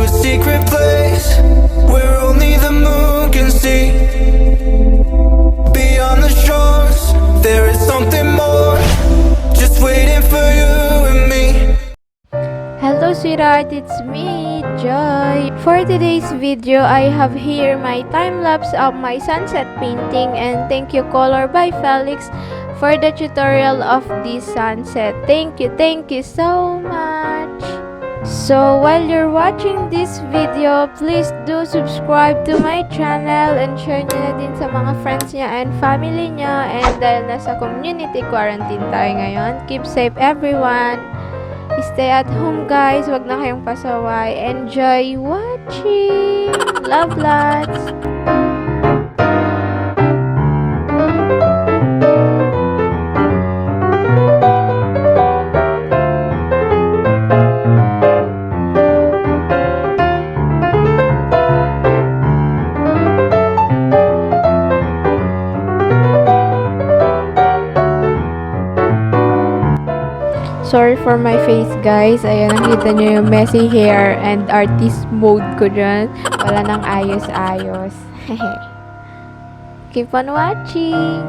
a secret place where only the moon can see. Beyond the shores, there is something more, just waiting for you and me. Hello sweetheart, it's me, Joy. For today's video, I have here my time-lapse of my sunset painting, and thank you ColorByFeliks for the tutorial of this sunset. Thank you so much. So while you're watching this video, please do subscribe to my channel and share nyo na din sa mga friends niya and family niya. And dahil nasa community quarantine tayo ngayon, keep safe everyone. Stay at home guys, wag na kayong pasaway. Enjoy watching. Love lots. Sorry for my face guys. Ayan, nakita nyo yung messy hair and artist mode ko dyan. Wala nang ayos-ayos. Keep on watching!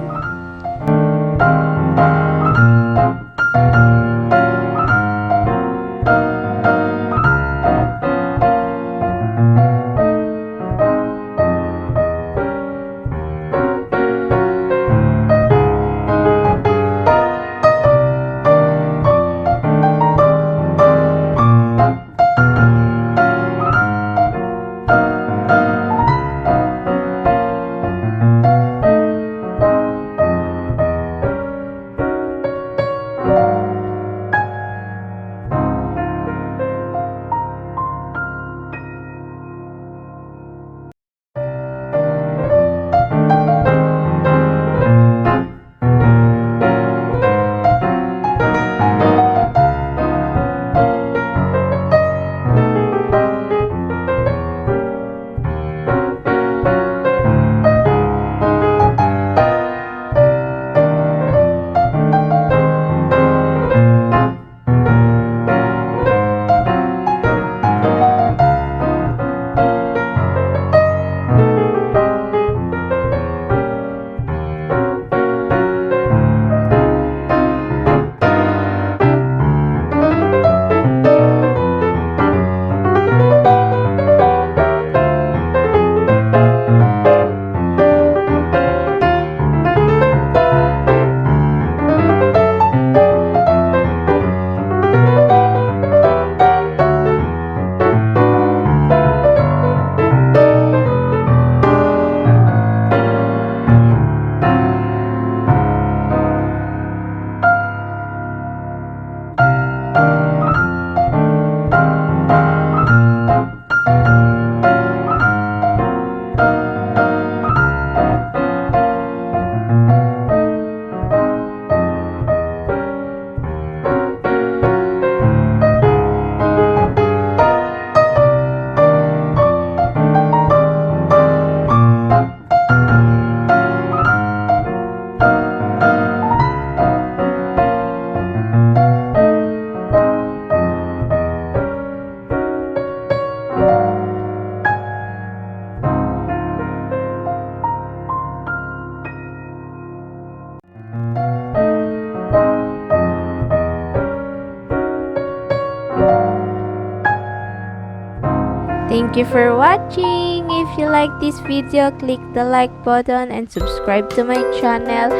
Thank you for watching. If you like this video, click the like button and subscribe to my channel.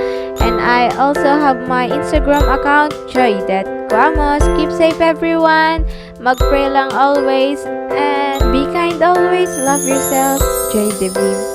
And I also have my Instagram account, Guamos. Keep safe everyone. Mag-pray lang always. And be kind always. Love yourself. Joy the Beam.